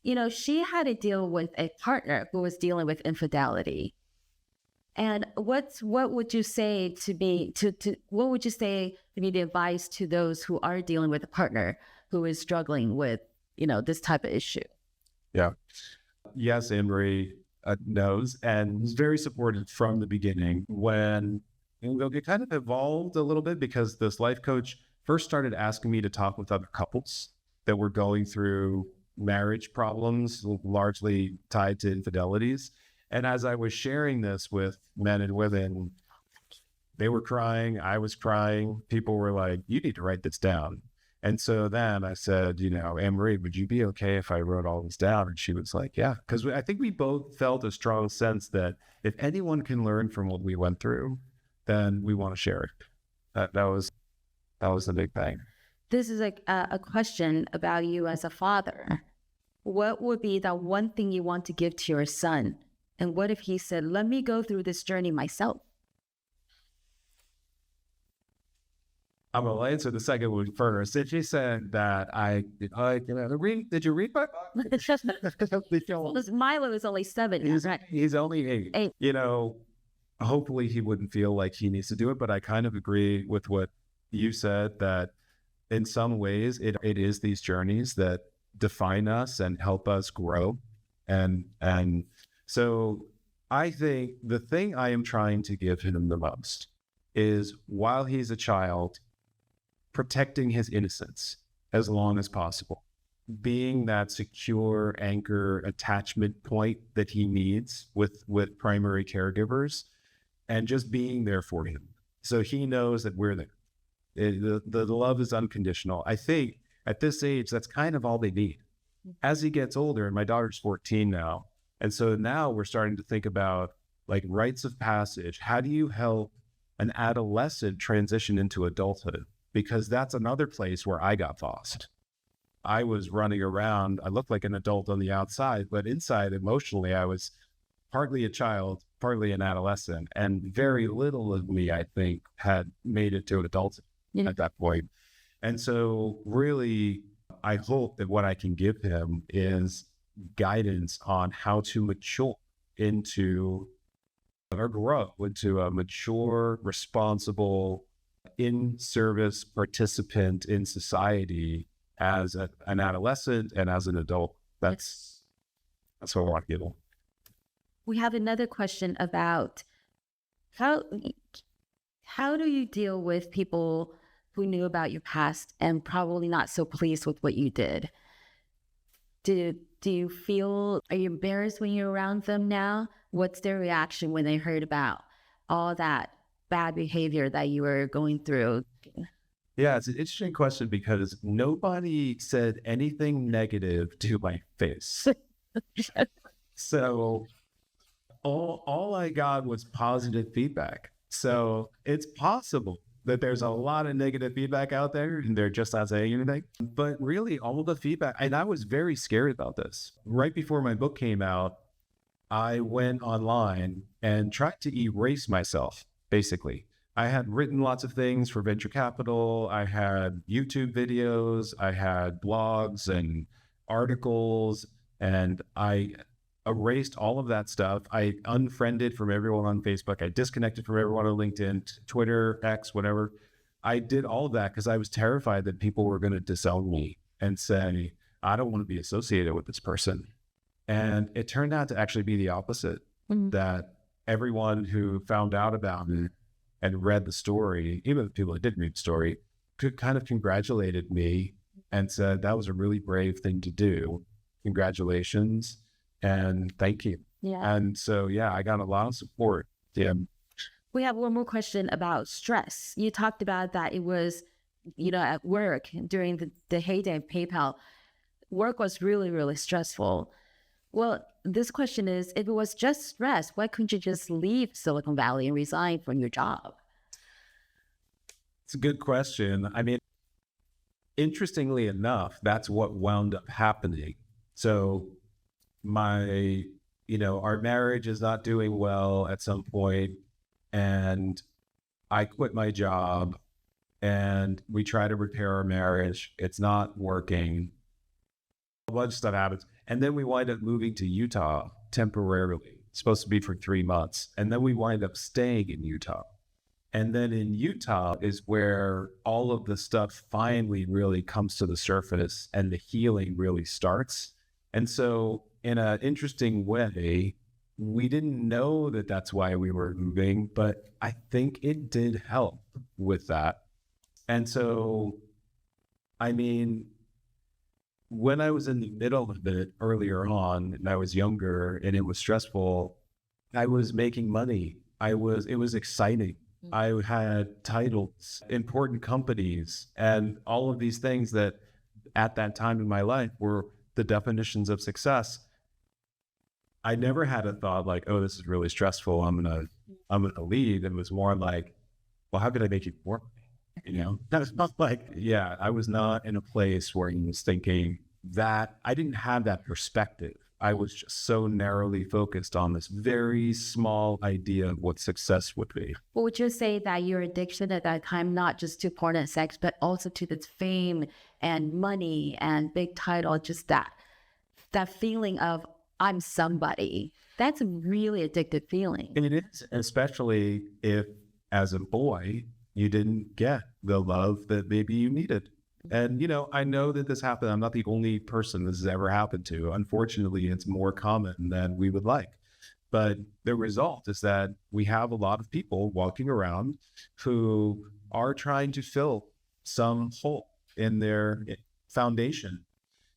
you know, she had to deal with a partner who was dealing with infidelity. And what would you say to be, what would you say to be the advice to those who are dealing with a partner who is struggling with, you know, this type of issue? Yeah. Yes, Anne-Marie knows, and was very supportive from the beginning. When it kind of evolved a little bit, because this life coach first started asking me to talk with other couples that were going through marriage problems, largely tied to infidelities. And as I was sharing this with men and women, they were crying, I was crying. People were like, you need to write this down. And so then I said, you know, Anne-Marie, would you be okay if I wrote all this down? And she was like, yeah, because I think we both felt a strong sense that if anyone can learn from what we went through, then we want to share it. That was the big thing. This is a question about you as a father. What would be the one thing you want to give to your son? And what if he said, let me go through this journey myself? I'm going to answer the second one first. If she said that did you read my book? Milo is only 7. Right? He's only 8. You know, hopefully he wouldn't feel like he needs to do it, but I kind of agree with what you said, that in some ways it is these journeys that define us and help us grow. And so I think the thing I am trying to give him the most is, while he's a child, protecting his innocence as long as possible, being that secure anchor attachment point that he needs with primary caregivers, and just being there for him. So he knows that we're there. The love is unconditional. I think at this age, that's kind of all they need. As he gets older, and my daughter's 14 now, and so now we're starting to think about like rites of passage. How do you help an adolescent transition into adulthood? Because that's another place where I got lost. I was running around. I looked like an adult on the outside, but inside, emotionally, I was partly a child, partly an adolescent. And very little of me, I think, had made it to adulthood at that point. And so really, I hope that what I can give him is guidance on how to mature into, or grow into a mature, responsible, in-service participant in society as an adolescent and as an adult. That's what I want to give them. We have another question about how do you deal with people who knew about your past and probably not so pleased with what you did? Do you feel, are you embarrassed when you're around them now? What's their reaction when they heard about all that bad behavior that you were going through? Yeah, it's an interesting question, because nobody said anything negative to my face. So all I got was positive feedback. So it's possible that there's a lot of negative feedback out there and they're just not saying anything. But really all the feedback, and I was very scared about this. Right before my book came out, I went online and tried to erase myself, basically. I had written lots of things for venture capital. I had YouTube videos. I had blogs and articles, and I erased all of that stuff. I unfriended from everyone on Facebook. I disconnected from everyone on LinkedIn, Twitter, X, whatever. I did all of that because I was terrified that people were going to disown me and say, I don't want to be associated with this person. And it turned out to actually be the opposite, that everyone who found out about it and read the story, even the people that didn't read the story, kind of congratulated me and said, that was a really brave thing to do. Congratulations. And thank you. Yeah. And so, yeah, I got a lot of support. Yeah. We have one more question about stress. You talked about that it was, at work during the heyday of PayPal, work was really, really stressful. Well, this question is, if it was just stress, why couldn't you just leave Silicon Valley and resign from your job? It's a good question. I mean, interestingly enough, that's what wound up happening. So our marriage is not doing well at some point, and I quit my job and we try to repair our marriage. It's not working. A bunch of stuff happens. And then we wind up moving to Utah temporarily. It's supposed to be for 3 months. And then we wind up staying in Utah. And then in Utah is where all of the stuff finally really comes to the surface and the healing really starts. And so in an interesting way, we didn't know that that's why we were moving, but I think it did help with that. And so, I mean, when I was in the middle of it earlier on and I was younger and it was stressful, I was making money. It was exciting. I had titles, important companies, and all of these things that at that time in my life were the definitions of success. I never had a thought like, oh, this is really stressful, I'm gonna leave. It was more like, well, how could I make it more? That was not like, yeah, I was not in a place where I was thinking that. I didn't have that perspective. I was just so narrowly focused on this very small idea of what success would be. Well, would you say that your addiction at that time, not just to porn and sex, but also to this fame and money and big title, just that feeling of I'm somebody, that's a really addictive feeling. And it is, especially if as a boy, you didn't get the love that maybe you needed. And, I know that this happened. I'm not the only person this has ever happened to. Unfortunately, it's more common than we would like. But the result is that we have a lot of people walking around who are trying to fill some hole in their foundation,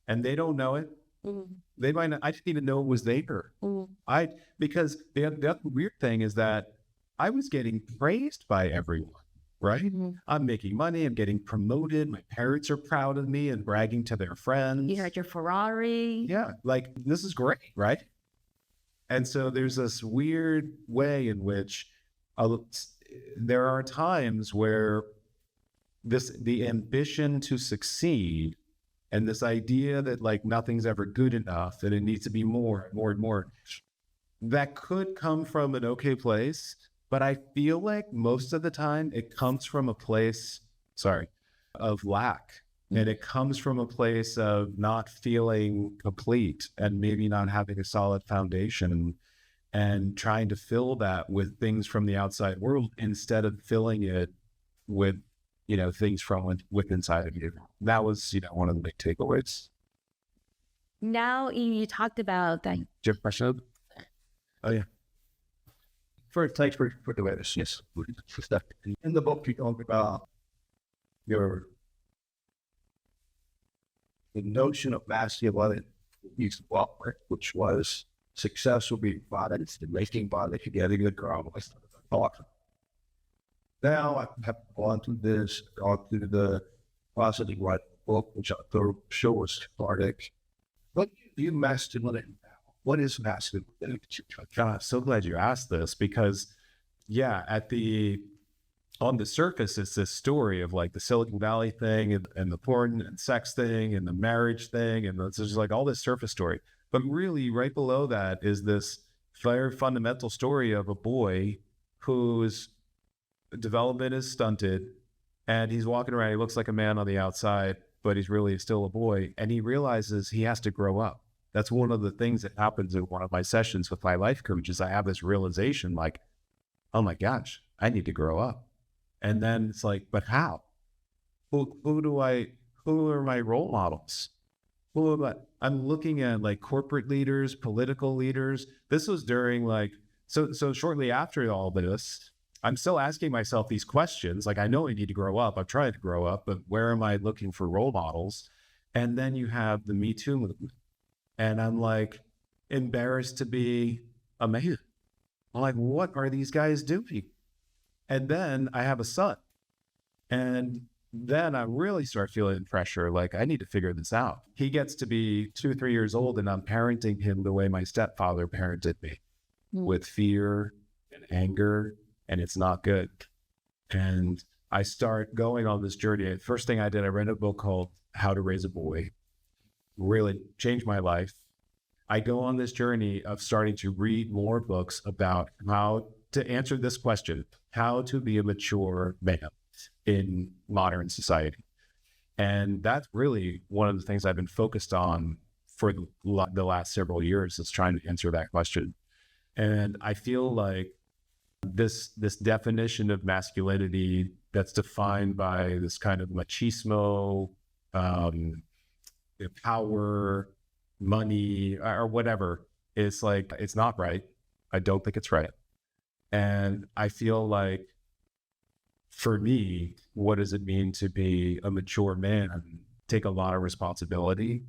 and they don't know it. Mm-hmm. They might not. I didn't even know it was there. Mm-hmm. Because the other weird thing is that I was getting praised by everyone. Right? Mm-hmm. I'm making money. I'm getting promoted. My parents are proud of me and bragging to their friends. You had your Ferrari. Yeah. Like, this is great. Right? And so there's this weird way in which there are times where the ambition to succeed and this idea that like nothing's ever good enough and it needs to be more and more and more, that could come from an okay place. But I feel like most of the time it comes from a place, of lack. And it comes from a place of not feeling complete and maybe not having a solid foundation and trying to fill that with things from the outside world instead of filling it with, things from within inside of you. That was, one of the big takeaways. Now you talked about that. Do you have a question? Oh, yeah. Thanks for the awareness. Yes. In the book, you talk about the notion of masculinity, which was success will be violence, and making violence, getting a girl. Now I have gone through the process of writing the book, which I thought show was cathartic. What do you masculinity now? What is masculinity? God, so glad you asked this because, yeah, on the surface, it's this story of like the Silicon Valley thing and the porn and sex thing and the marriage thing. And it's just like all this surface story. But really right below that is this very fundamental story of a boy whose development is stunted and he's walking around. He looks like a man on the outside, but he's really still a boy. And he realizes he has to grow up. That's one of the things that happens in one of my sessions with my life coach is I have this realization like, oh my gosh, I need to grow up. And then it's like, but how? Who are my role models? I'm looking at like corporate leaders, political leaders. This was during like, so shortly after all this, I'm still asking myself these questions. Like, I know I need to grow up. I'm trying to grow up, but where am I looking for role models? And then you have the Me Too movement. And I'm like embarrassed to be a man. I'm like, what are these guys doing? And then I have a son. And then I really start feeling pressure. Like, I need to figure this out. He gets to be 2 or 3 years old and I'm parenting him the way my stepfather parented me, with fear and anger, and it's not good. And I start going on this journey. The first thing I did, I read a book called How to Raise a Boy. Really changed my life. I go on this journey of starting to read more books about how to answer this question, how to be a mature man in modern society. And that's really one of the things I've been focused on for the last several years is trying to answer that question. And I feel like this definition of masculinity that's defined by this kind of machismo, power, money, or whatever, is like, it's not right. I don't think it's right. And I feel like for me, what does it mean to be a mature man? Take a lot of responsibility,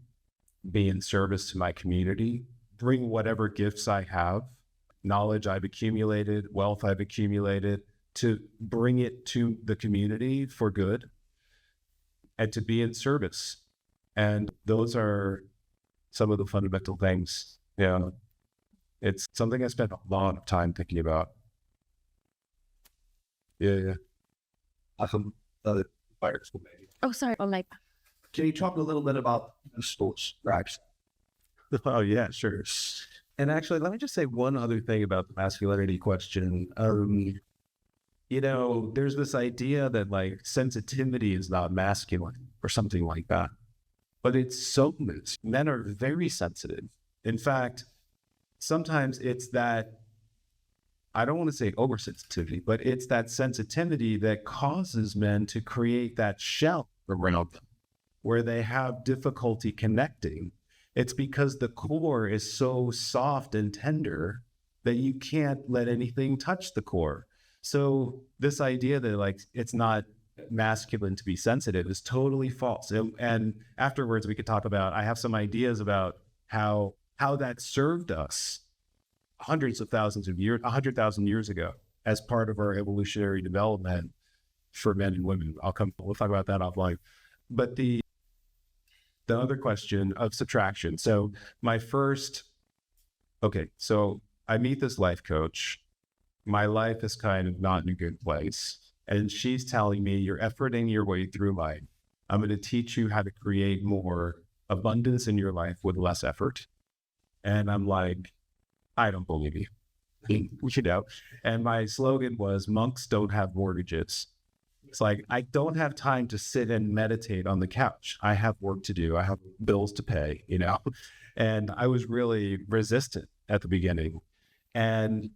be in service to my community, bring whatever gifts I have, knowledge I've accumulated, wealth I've accumulated, to bring it to the community for good and to be in service. And those are some of the fundamental things. Yeah. It's something I spent a lot of time thinking about. Yeah. Oh, sorry. Oh, like, Can you talk a little bit about the sports tracks? Oh, yeah, sure. And actually, let me just say one other thing about the masculinity question. You know, there's this idea that like sensitivity is not masculine or something like that, but it's so men are very sensitive. In fact, sometimes it's that, I don't want to say oversensitivity, but it's that sensitivity that causes men to create that shell around them where they have difficulty connecting. It's because the core is so soft and tender that you can't let anything touch the core. So this idea that like it's not masculine to be sensitive is totally false. And afterwards we could talk about, I have some ideas about how that served us hundreds of thousands of years, 100,000 years ago as part of our evolutionary development for men and women. We'll talk about that offline. But the other question of subtraction. So so I meet this life coach. My life is kind of not in a good place. And she's telling me, you're efforting your way through life. I'm going to teach you how to create more abundance in your life with less effort. And I'm like, I don't believe you. You know? And my slogan was, monks don't have mortgages. It's like, I don't have time to sit and meditate on the couch. I have work to do. I have bills to pay, you know? And I was really resistant at the beginning. And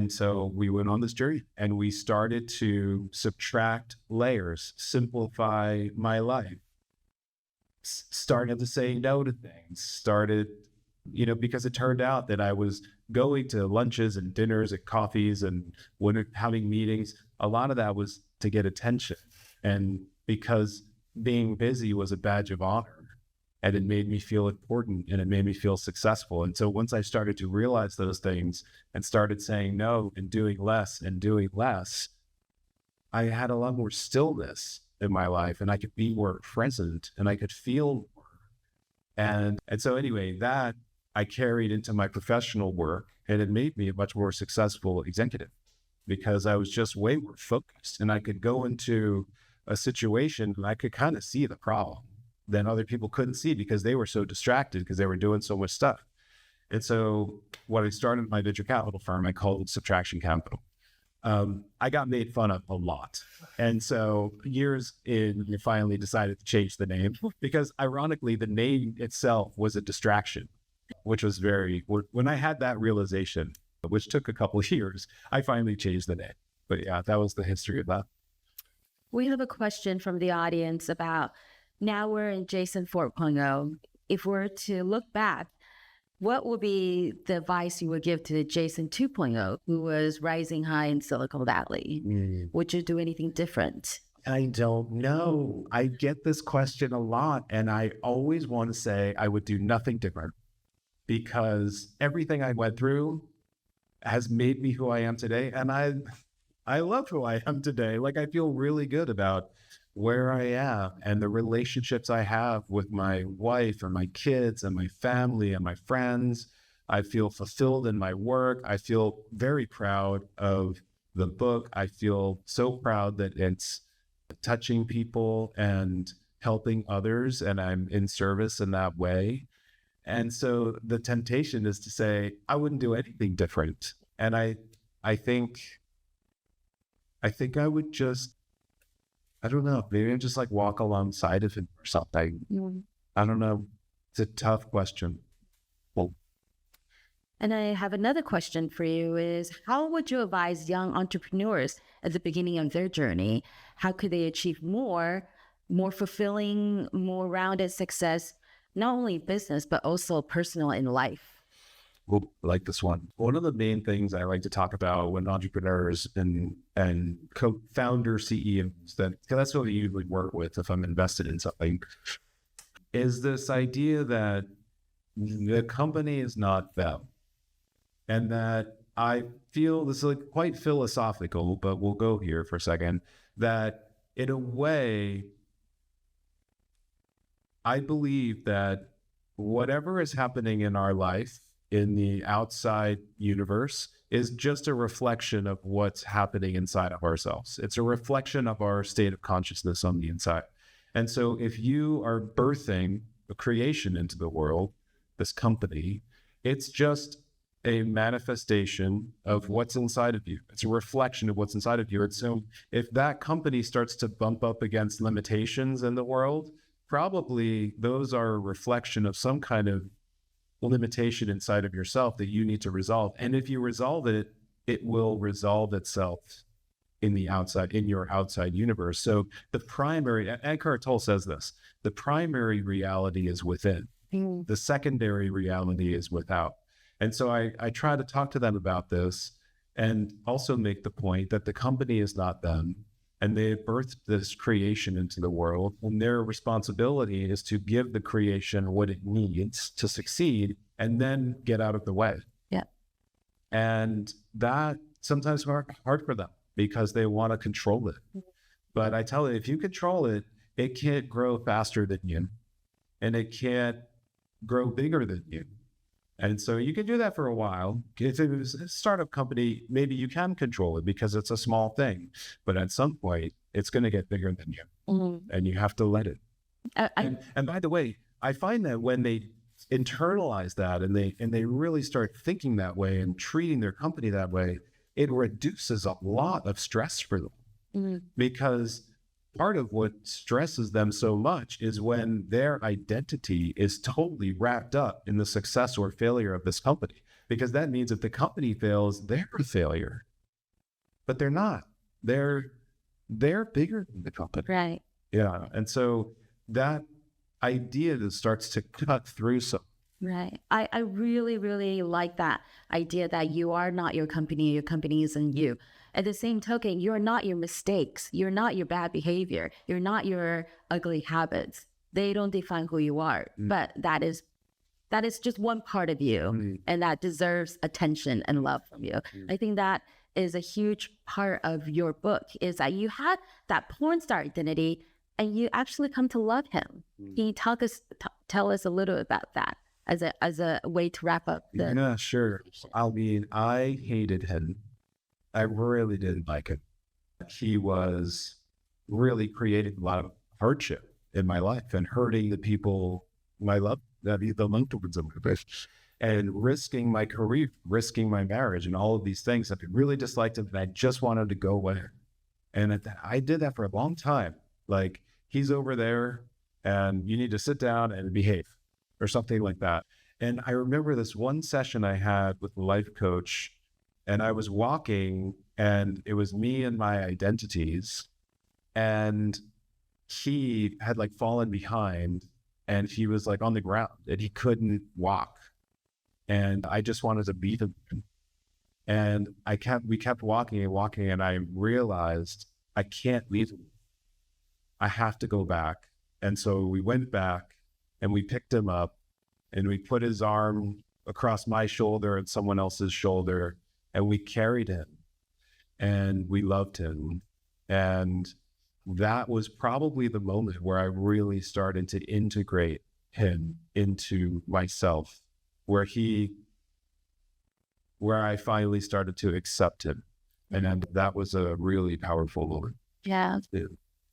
so we went on this journey and we started to subtract layers, simplify my life, started to say no to things, because it turned out that I was going to lunches and dinners and coffees and having meetings. A lot of that was to get attention. And because being busy was a badge of honor and it made me feel important and it made me feel successful. And so once I started to realize those things and started saying no and doing less, I had a lot more stillness in my life and I could be more present and I could feel more. And so anyway, that I carried into my professional work, and it made me a much more successful executive because I was just way more focused, and I could go into a situation and I could kind of see the problem that other people couldn't see because they were so distracted because they were doing so much stuff. And so when I started my venture capital firm, I called it Subtraction Capital. I got made fun of a lot. And so years in, I finally decided to change the name because ironically, the name itself was a distraction, which was when I had that realization, which took a couple of years, I finally changed the name. But yeah, that was the history of that. We have a question from the audience about, now we're in Jason 4.0. If we're to look back, what would be the advice you would give to Jason 2.0, who was rising high in Silicon Valley? Would you do anything different? I don't know. I get this question a lot, and I always want to say I would do nothing different because everything I went through has made me who I am today. And I love who I am today. Like, I feel really good about where I am and the relationships I have with my wife and my kids and my family and my friends. I feel fulfilled in my work. I feel very proud of the book. I feel so proud that it's touching people and helping others, and I'm in service in that way. And so the temptation is to say, I wouldn't do anything different. And I think I would just, I don't know, maybe I'd just like walk alongside of him or something. I don't know. It's a tough question. Well, and I have another question for you is, how would you advise young entrepreneurs at the beginning of their journey? How could they achieve more fulfilling, more rounded success, not only business, but also personal in life? I like this one. One of the main things I like to talk about when entrepreneurs and co-founder CEOs, because that's what we usually work with if I'm invested in something, is this idea that the company is not them. And that I feel this is like quite philosophical, but we'll go here for a second, that in a way, I believe that whatever is happening in our life in the outside universe is just a reflection of what's happening inside of ourselves. It's a reflection of our state of consciousness on the inside. And so if you are birthing a creation into the world, this company, it's just a manifestation of what's inside of you. It's a reflection of what's inside of you. And so if that company starts to bump up against limitations in the world, probably those are a reflection of some kind of limitation inside of yourself that you need to resolve. And if you resolve it, it will resolve itself in the outside, in your outside universe. So the primary, Eckhart Tolle says this, the primary reality is within. The secondary reality is without. And so I try to talk to them about this and also make the point that the company is not them. And they birthed this creation into the world, and their responsibility is to give the creation what it needs to succeed and then get out of the way. Yeah. And that sometimes hard for them because they want to control it. But I tell you, if you control it, it can't grow faster than you, and it can't grow bigger than you. And so you can do that for a while. If it was a startup company, maybe you can control it because it's a small thing. But at some point, it's going to get bigger than you, and you have to let it. And by the way, I find that when they internalize that and they really start thinking that way and treating their company that way, it reduces a lot of stress for them. Because part of what stresses them so much is when their identity is totally wrapped up in the success or failure of this company, because that means if the company fails, they're a failure, but they're not. They're bigger than the company. Right. Yeah. And so that idea that starts to cut through some. Right. I really, really like that idea that you are not your company isn't you. At the same token, you're not your mistakes. You're not your bad behavior. You're not your ugly habits. They don't define who you are. But that is just one part of you, and that deserves attention and love from you. I think that is a huge part of your book, is that you had that porn star identity and you actually come to love him. Can you tell us a little about that? as a way to wrap up the. Yeah, sure. I mean, I hated him. I really didn't like him. He was really creating a lot of hardship in my life and hurting the people I love, the loved ones of my life, and risking my career, risking my marriage, and all of these things. I really disliked him, and I just wanted to go away. And I did that for a long time. Like, he's over there, and you need to sit down and behave, or something like that. And I remember this one session I had with the life coach, and I was walking, and it was me and my identities, and he had like fallen behind, and he was like on the ground, and he couldn't walk. And I just wanted to beat him. And we kept walking and walking, and I realized I can't leave him. I have to go back. And so we went back, and we picked him up, and we put his arm across my shoulder and someone else's shoulder, and we carried him, and we loved him. And that was probably the moment where I really started to integrate him into myself, where I finally started to accept him. And that was a really powerful moment. Yeah.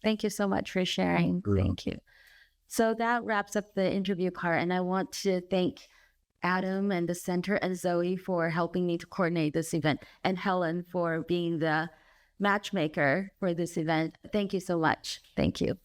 Thank you so much for sharing. Thank you. So that wraps up the interview part. And I want to thank Adam and the center and Zoe for helping me to coordinate this event, and Helen for being the matchmaker for this event. Thank you so much. Thank you.